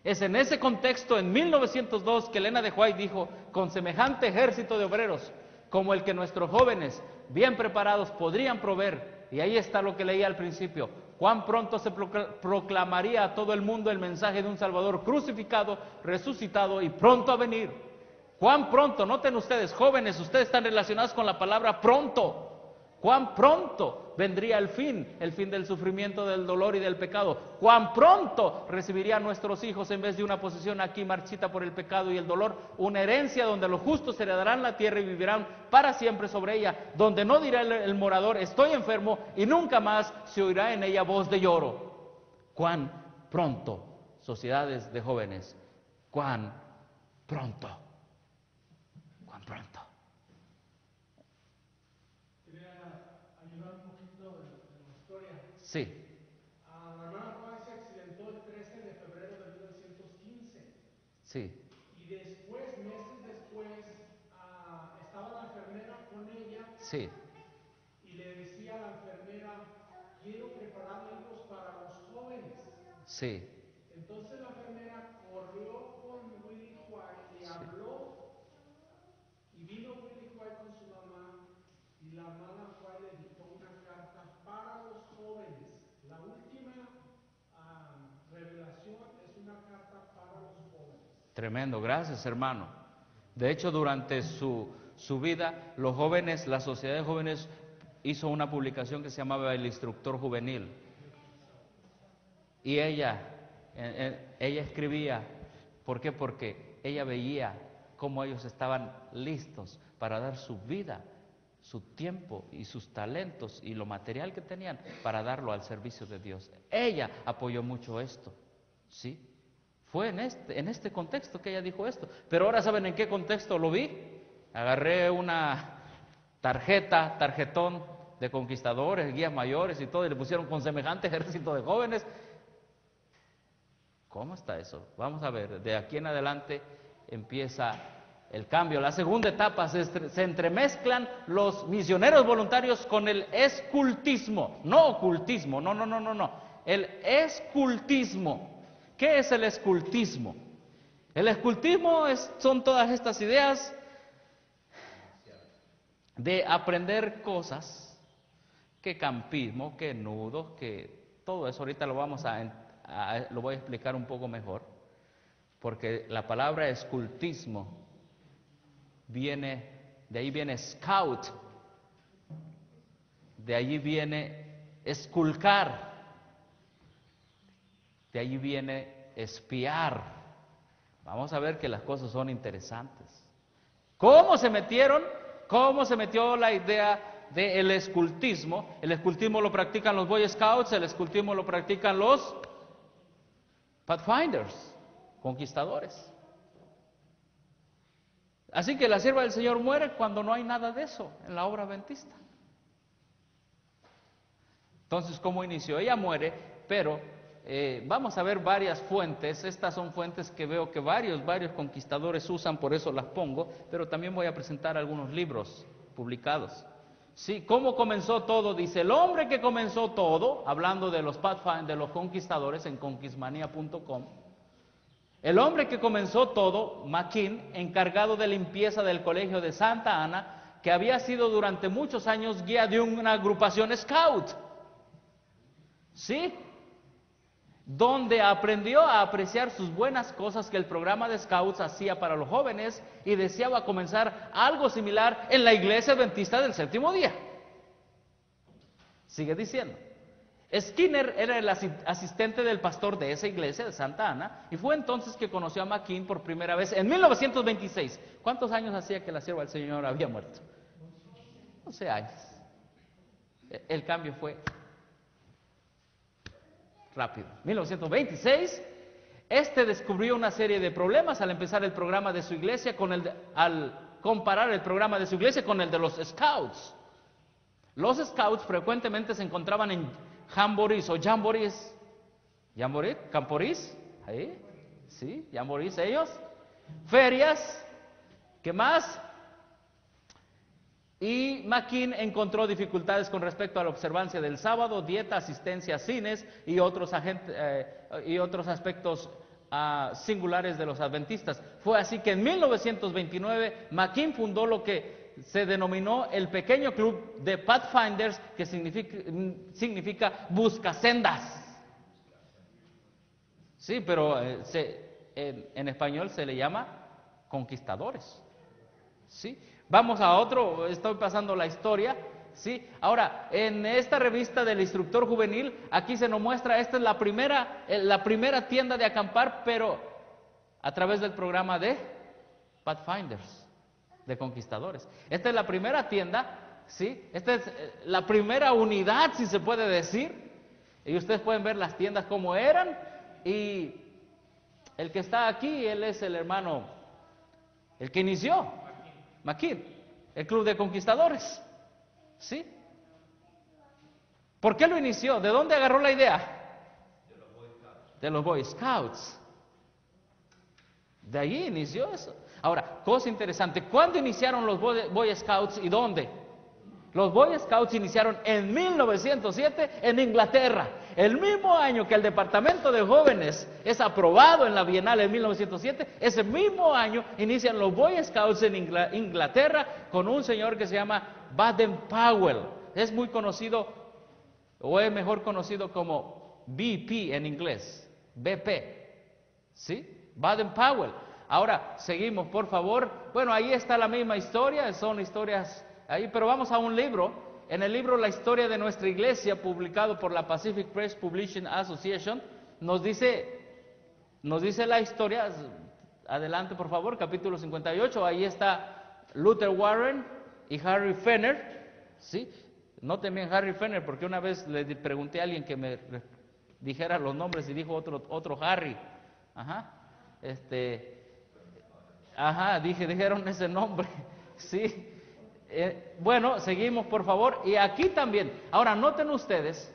[SPEAKER 1] Es en ese contexto, en 1902, que Elena de White dijo, con semejante ejército de obreros, como el que nuestros jóvenes, bien preparados, podrían proveer, y ahí está lo que leí al principio, cuán pronto se proclamaría a todo el mundo el mensaje de un Salvador crucificado, resucitado y pronto a venir. Cuán pronto, noten ustedes, jóvenes, ustedes están relacionados con la palabra pronto. Cuán pronto vendría el fin del sufrimiento, del dolor y del pecado. Cuán pronto recibirían nuestros hijos, en vez de una posesión aquí marchita por el pecado y el dolor, una herencia donde los justos heredarán la tierra y vivirán para siempre sobre ella, donde no dirá el morador, estoy enfermo, y nunca más se oirá en ella voz de lloro. Cuán pronto, sociedades de jóvenes, cuán pronto, cuán pronto. Sí.
[SPEAKER 2] La hermana Juan se accidentó el 13 de febrero de 1915.
[SPEAKER 1] Sí.
[SPEAKER 2] Y después, meses después, estaba la enfermera con ella.
[SPEAKER 1] Sí.
[SPEAKER 2] Y le decía a la enfermera, quiero preparar libros para los jóvenes.
[SPEAKER 1] Sí.
[SPEAKER 2] Entonces la enfermera corrió con Willie White, le habló, y vino Willie White con su mamá, y la hermana White le dictó una carta para los jóvenes. La última revelación es una carta para los jóvenes.
[SPEAKER 1] Tremendo, gracias hermano. De hecho, durante su vida, los jóvenes, la Sociedad de Jóvenes hizo una publicación que se llamaba El Instructor Juvenil. Y ella escribía, ¿por qué? Porque ella veía cómo ellos estaban listos para dar su vida, su tiempo y sus talentos y lo material que tenían para darlo al servicio de Dios. Ella apoyó mucho esto, ¿sí? Fue en este contexto que ella dijo esto. Pero ahora, ¿saben en qué contexto lo vi? Agarré una tarjetón de conquistadores, guías mayores y todo, y le pusieron con semejante ejército de jóvenes. ¿Cómo está eso? Vamos a ver, de aquí en adelante empieza el cambio. La segunda etapa, se entremezclan los misioneros voluntarios con el escultismo, no ocultismo, no, el escultismo. ¿Qué es el escultismo? El escultismo son todas estas ideas de aprender cosas, que campismo, que nudos, que todo eso. Ahorita lo voy a explicar un poco mejor, porque la palabra escultismo de ahí viene scout, de allí viene esculcar, de allí viene espiar. Vamos a ver que las cosas son interesantes. ¿Cómo se metió la idea del escultismo? El escultismo lo practican los Boy Scouts, el escultismo lo practican los Pathfinders, conquistadores. Así que la sierva del Señor muere cuando no hay nada de eso en la obra adventista. Entonces, ¿cómo inició? Ella muere, pero vamos a ver varias fuentes. Estas son fuentes que veo que varios conquistadores usan, por eso las pongo, pero también voy a presentar algunos libros publicados. Sí, ¿cómo comenzó todo? Dice, el hombre que comenzó todo, hablando de los Pathfinders, de los conquistadores en conquistmania.com, el hombre que comenzó todo, McKean, encargado de limpieza del colegio de Santa Ana, que había sido durante muchos años guía de una agrupación scout, ¿sí? Donde aprendió a apreciar sus buenas cosas que el programa de Scouts hacía para los jóvenes y deseaba comenzar algo similar en la iglesia adventista del séptimo día. Sigue diciendo, Skinner era el asistente del pastor de esa iglesia, de Santa Ana, y fue entonces que conoció a McKean por primera vez en 1926. ¿Cuántos años hacía que la sierva del Señor había muerto? 11 años. El cambio fue rápido. 1926, descubrió una serie de problemas al empezar el programa de su iglesia al comparar el programa de su iglesia con el de los Scouts. Los Scouts frecuentemente se encontraban en jamborís o jamborís. ¿Jamboree? ¿Camporís? ¿Ahí? ¿Sí? ¿Jamborís ellos? Ferias. ¿Qué más? Y McKean encontró dificultades con respecto a la observancia del sábado, dieta, asistencia a cines y otros aspectos singulares de los adventistas. Fue así que en 1929 McKean fundó lo que se denominó el pequeño club de Pathfinders, que significa buscasendas. Sí, pero en español se le llama conquistadores. ¿Sí? Vamos a otro, estoy pasando la historia. ¿Sí? Ahora, en esta revista del instructor juvenil, aquí se nos muestra, esta es la primera tienda de acampar, pero a través del programa de Pathfinders, de conquistadores. Esta es la primera tienda, ¿sí? Esta es la primera unidad, si se puede decir. Y ustedes pueden ver las tiendas como eran. Y el que está aquí, él es el hermano, el que inició, McKean, el club de conquistadores. ¿Sí? ¿Por qué lo inició? ¿De dónde agarró la idea? De los Boy Scouts. De allí inició eso. Ahora, cosa interesante, ¿cuándo iniciaron los Boy Scouts y dónde? Los Boy Scouts iniciaron en 1907 en Inglaterra. El mismo año que el Departamento de Jóvenes es aprobado en la Bienal en 1907, ese mismo año inician los Boy Scouts en Inglaterra con un señor que se llama Baden-Powell. Es muy conocido, o es mejor conocido como BP en inglés, BP. ¿Sí? Baden-Powell. Ahora, seguimos, por favor. Bueno, ahí está la misma historia, son historias ahí, pero vamos a un libro. En el libro La historia de nuestra iglesia, publicado por la Pacific Press Publishing Association, nos dice la historia. Adelante, por favor, capítulo 58. Ahí está Luther Warren y Harry Fenner. ¿Sí? Noten bien Harry Fenner, porque una vez le pregunté a alguien que me dijera los nombres y dijo otro Harry. Dijeron ese nombre. Sí. Bueno, seguimos por favor. Y aquí también, ahora noten ustedes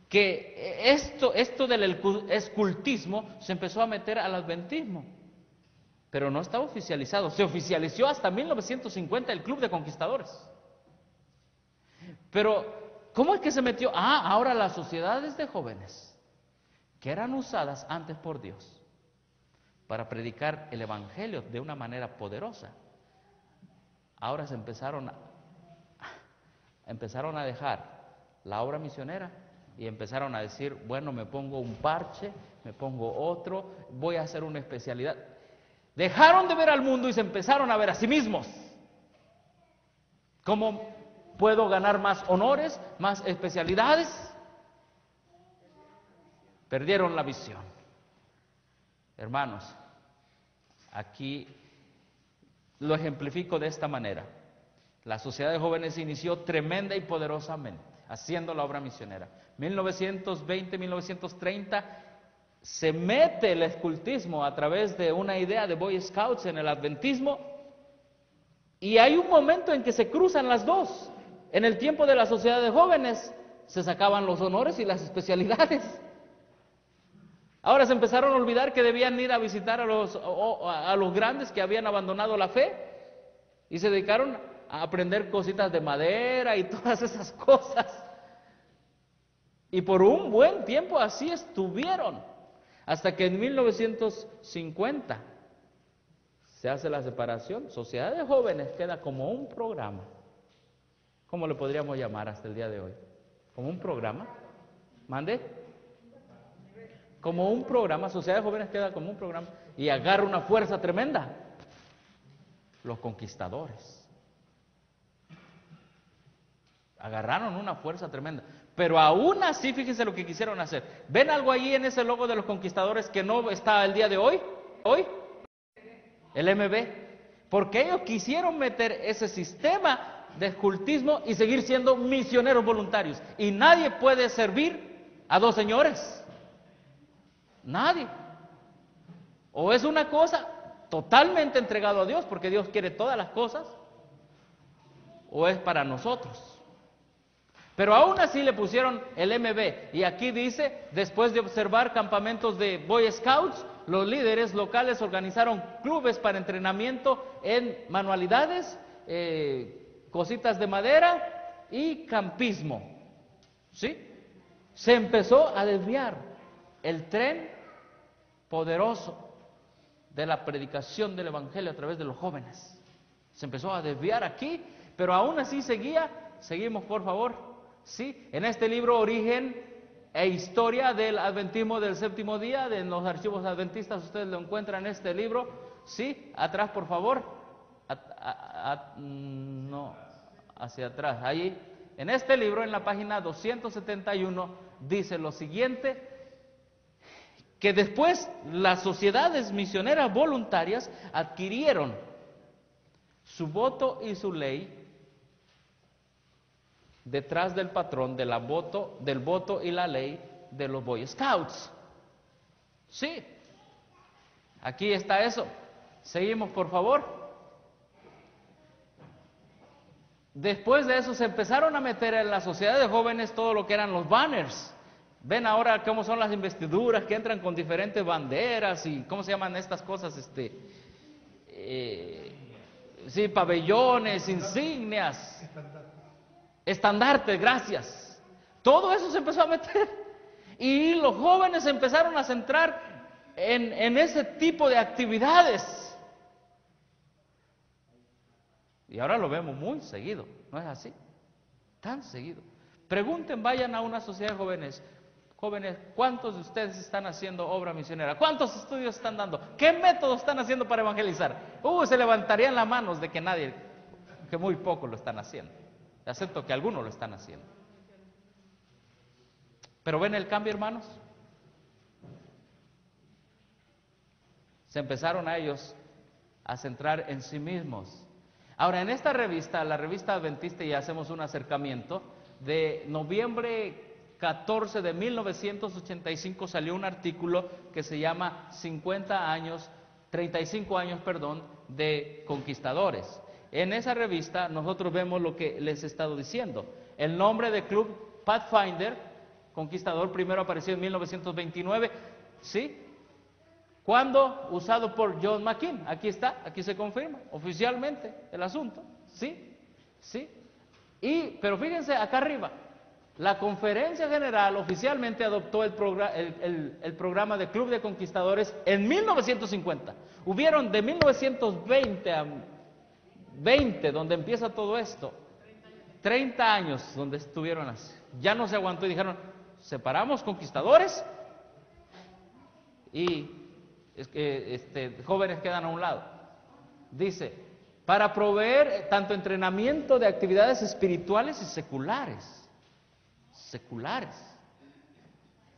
[SPEAKER 1] que esto del escultismo se empezó a meter al adventismo, pero no está oficializado. Se oficializó hasta 1950 el Club de Conquistadores. Pero, ¿cómo es que se metió? Ahora las sociedades de jóvenes, que eran usadas antes por Dios para predicar el Evangelio de una manera poderosa, ahora se empezaron a dejar la obra misionera y empezaron a decir, bueno, me pongo un parche, me pongo otro, voy a hacer una especialidad. Dejaron de ver al mundo y se empezaron a ver a sí mismos. ¿Cómo puedo ganar más honores, más especialidades? Perdieron la visión. Hermanos, aquí lo ejemplifico de esta manera. La sociedad de jóvenes se inició tremenda y poderosamente, haciendo la obra misionera. 1920, 1930, se mete el escultismo a través de una idea de Boy Scouts en el adventismo, y hay un momento en que se cruzan las dos. En el tiempo de la sociedad de jóvenes se sacaban los honores y las especialidades. Ahora se empezaron a olvidar que debían ir a visitar a los grandes que habían abandonado la fe y se dedicaron a aprender cositas de madera y todas esas cosas. Y por un buen tiempo así estuvieron, hasta que en 1950 se hace la separación. Sociedad de jóvenes queda como un programa. ¿Cómo le podríamos llamar hasta el día de hoy? ¿Como un programa? ¿Mande? Como un programa, Sociedad de Jóvenes queda como un programa y agarra una fuerza tremenda. Los conquistadores agarraron una fuerza tremenda. Pero aún así, fíjense lo que quisieron hacer. ¿Ven algo ahí en ese logo de los conquistadores que no está el día de hoy? El MB. Porque ellos quisieron meter ese sistema de escultismo y seguir siendo misioneros voluntarios. Y nadie puede servir a dos señores. Nadie. O es una cosa totalmente entregado a Dios, porque Dios quiere todas las cosas, o es para nosotros. Pero aún así le pusieron el MB. Y aquí dice, después de observar campamentos de Boy Scouts, los líderes locales organizaron clubes para entrenamiento en manualidades, cositas de madera y campismo. ¿Sí? Se empezó a desviar el tren poderoso de la predicación del Evangelio a través de los jóvenes. Se empezó a desviar aquí, pero aún así seguía. Seguimos, por favor. Sí, en este libro, Origen e Historia del Adventismo del Séptimo Día, de los archivos adventistas, ustedes lo encuentran en este libro. Sí, atrás, por favor. No, hacia atrás. Ahí, en este libro, en la página 271, dice lo siguiente: que después las sociedades misioneras voluntarias adquirieron su voto y su ley detrás del patrón del voto y la ley de los Boy Scouts. Sí, aquí está eso. Seguimos, por favor. Después de eso se empezaron a meter en la sociedad de jóvenes todo lo que eran los banners. Ven ahora cómo son las investiduras que entran con diferentes banderas y cómo se llaman estas cosas, sí, pabellones, insignias, estandartes, gracias. Todo eso se empezó a meter y los jóvenes se empezaron a centrar en ese tipo de actividades. Y ahora lo vemos muy seguido, ¿no es así? Tan seguido. Pregunten, vayan a una sociedad de jóvenes. Jóvenes, ¿cuántos de ustedes están haciendo obra misionera? ¿Cuántos estudios están dando? ¿Qué métodos están haciendo para evangelizar? Se levantarían las manos de que muy poco lo están haciendo. Acepto que algunos lo están haciendo. Pero ¿ven el cambio, hermanos? Se empezaron a ellos a centrar en sí mismos. Ahora, en esta revista, la revista Adventista, y hacemos un acercamiento, de noviembre 14 de 1985 salió un artículo que se llama 35 años, de conquistadores. En esa revista nosotros vemos lo que les he estado diciendo. El nombre de Club Pathfinder, Conquistador, primero apareció en 1929, ¿sí? ¿Cuándo? Usado por John McKean. Aquí está, aquí se confirma oficialmente el asunto, ¿sí? ¿Sí? Pero fíjense acá arriba. La Conferencia General oficialmente adoptó el programa de Club de Conquistadores en 1950. Hubieron de 1920 a 20, donde empieza todo esto, 30 años donde estuvieron así. Ya no se aguantó y dijeron, separamos conquistadores y jóvenes quedan a un lado. Dice, para proveer tanto entrenamiento de actividades espirituales y seculares.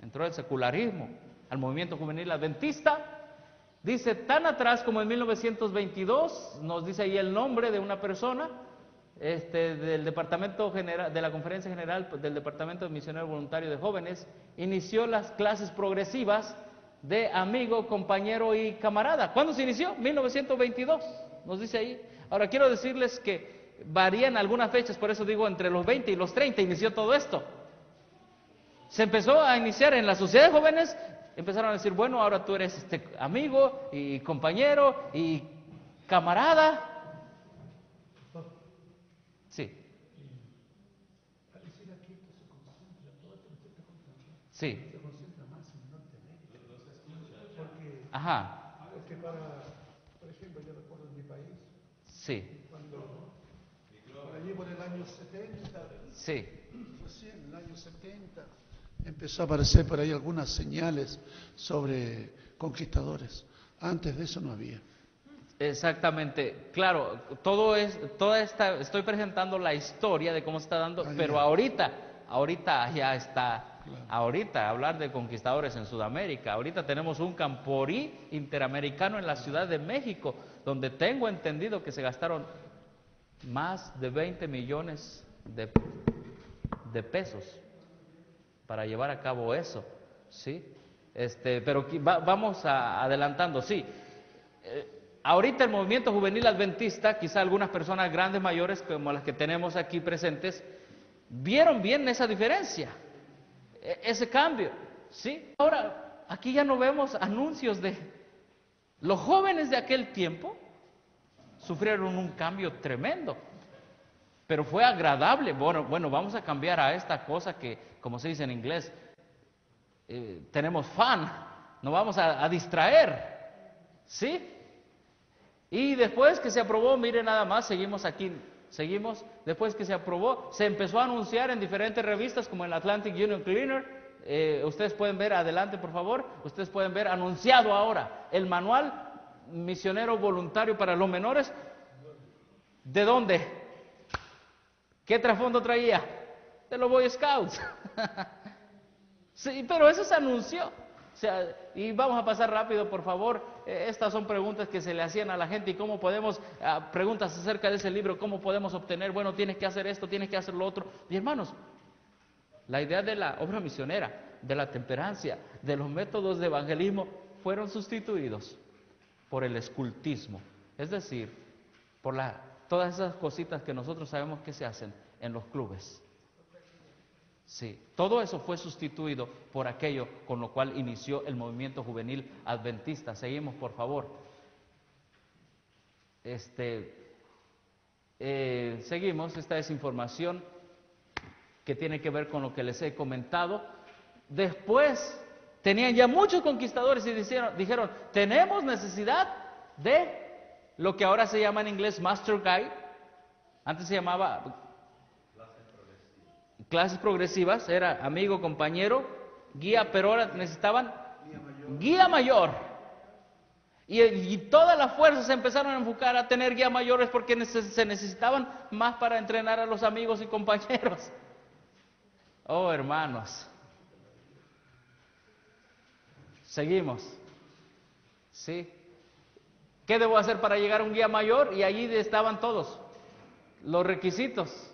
[SPEAKER 1] Entró el secularismo al movimiento juvenil adventista. Dice, tan atrás como en 1922, nos dice ahí el nombre de una persona del Departamento General, de la Conferencia General del Departamento de Misionero Voluntario de Jóvenes, inició las clases progresivas de amigo, compañero y camarada. ¿Cuándo se inició? 1922, nos dice ahí. Ahora quiero decirles que varían algunas fechas, por eso digo entre los 20 y los 30 inició todo esto. Se empezó a iniciar en la sociedad de jóvenes, empezaron a decir, bueno, ahora tú eres amigo y compañero y camarada. Sí. Sí. Ajá.
[SPEAKER 2] Porque por ejemplo, yo recuerdo en mi país,
[SPEAKER 1] Sí.
[SPEAKER 2] cuando por allí por el año 70,
[SPEAKER 1] Sí.
[SPEAKER 2] recién en el año 70, empezó a aparecer por ahí algunas señales sobre conquistadores. Antes de eso no había.
[SPEAKER 1] Exactamente, claro, estoy presentando la historia de cómo se está dando, pero ahorita ya está, ahorita hablar de conquistadores en Sudamérica, ahorita tenemos un Camporí interamericano en la Ciudad de México, donde tengo entendido que se gastaron más de 20 millones de pesos para llevar a cabo eso, ¿sí? Pero vamos adelantando, sí. Ahorita el movimiento juvenil adventista, quizá algunas personas grandes, mayores, como las que tenemos aquí presentes, vieron bien esa diferencia, ese cambio, ¿sí? Ahora, aquí ya no vemos anuncios de... Los jóvenes de aquel tiempo sufrieron un cambio tremendo, pero fue agradable. Bueno, vamos a cambiar a esta cosa que, como se dice en inglés, tenemos fun, nos vamos a distraer, ¿sí? Y después que se aprobó, mire nada más, seguimos aquí, después que se aprobó, se empezó a anunciar en diferentes revistas como el Atlantic Union Cleaner. Ustedes pueden ver, adelante por favor, ustedes pueden ver anunciado ahora el manual misionero voluntario para los menores. ¿De dónde? ¿Qué trasfondo traía? De los Boy Scouts. Sí, pero eso se anunció. O sea, y vamos a pasar rápido, por favor. Estas son preguntas que se le hacían a la gente y cómo podemos, preguntas acerca de ese libro, cómo podemos obtener, bueno, tienes que hacer esto, tienes que hacer lo otro. Y hermanos, la idea de la obra misionera, de la temperancia, de los métodos de evangelismo, fueron sustituidos por el escultismo, es decir, por todas esas cositas que nosotros sabemos que se hacen en los clubes. Sí, todo eso fue sustituido por aquello con lo cual inició el movimiento juvenil adventista. Seguimos, por favor. Seguimos, esta es información que tiene que ver con lo que les he comentado. Después tenían ya muchos conquistadores y dijeron, tenemos necesidad de lo que ahora se llama en inglés Master Guide. Antes se llamaba clases progresivas, era amigo, compañero, guía, pero ahora necesitaban guía mayor. Y todas las fuerzas se empezaron a enfocar a tener guía mayores porque se necesitaban más para entrenar a los amigos y compañeros. Oh, hermanos. Seguimos. ¿Sí? ¿Qué debo hacer para llegar a un guía mayor? Y allí estaban todos los requisitos.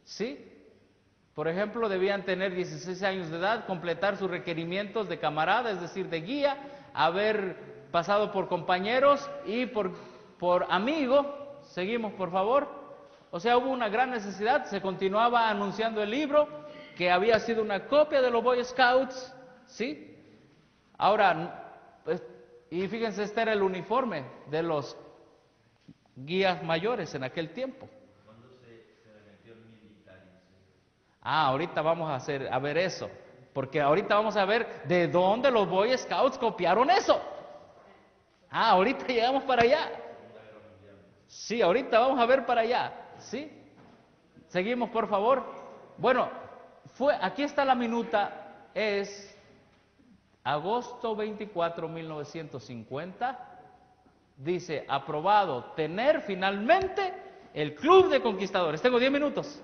[SPEAKER 1] ¿Sí? Por ejemplo, debían tener 16 años de edad, completar sus requerimientos de camarada, es decir, de guía, haber pasado por compañeros y por amigo. Seguimos, por favor. O sea, hubo una gran necesidad, se continuaba anunciando el libro, que había sido una copia de los Boy Scouts, ¿sí? Ahora, pues, y fíjense, este era el uniforme de los guías mayores en aquel tiempo. Ahorita vamos a ver eso, porque ahorita vamos a ver de dónde los Boy Scouts copiaron eso. Ahorita llegamos para allá. Sí, ahorita vamos a ver para allá. ¿Sí? Seguimos, por favor. Bueno, aquí está la minuta, es agosto 24, 1950. Dice, aprobado, tener finalmente el Club de Conquistadores. Tengo 10 minutos.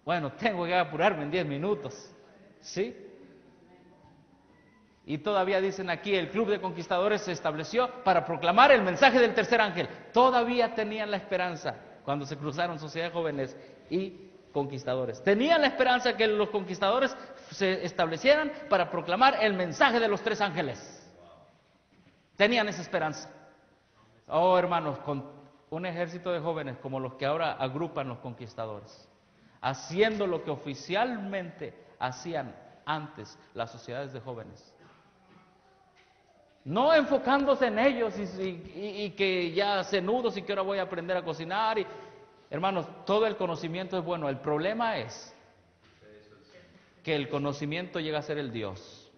[SPEAKER 1] Bueno, tengo que apurarme en 10 minutos, ¿sí? Y todavía dicen aquí, el Club de Conquistadores se estableció para proclamar el mensaje del tercer ángel. Todavía tenían la esperanza cuando se cruzaron Sociedad de Jóvenes y Conquistadores. Tenían la esperanza que los conquistadores se establecieran para proclamar el mensaje de los tres ángeles. Tenían esa esperanza. Oh, hermanos, con un ejército de jóvenes como los que ahora agrupan los conquistadores, haciendo lo que oficialmente hacían antes las sociedades de jóvenes. No enfocándose en ellos y que ya sé nudos y que ahora voy a aprender a cocinar. Hermanos, todo el conocimiento es bueno. El problema es que el conocimiento llega a ser el Dios.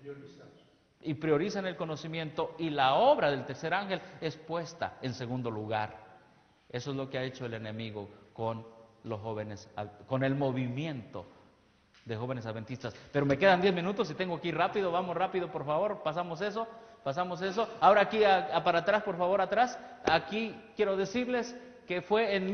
[SPEAKER 1] Y priorizan el conocimiento y la obra del tercer ángel es puesta en segundo lugar. Eso es lo que ha hecho el enemigo con los jóvenes, con el movimiento de jóvenes adventistas. Pero me quedan 10 minutos y tengo que ir rápido. Vamos rápido, por favor, pasamos eso. Ahora aquí para atrás, por favor, atrás. Aquí quiero decirles que fue en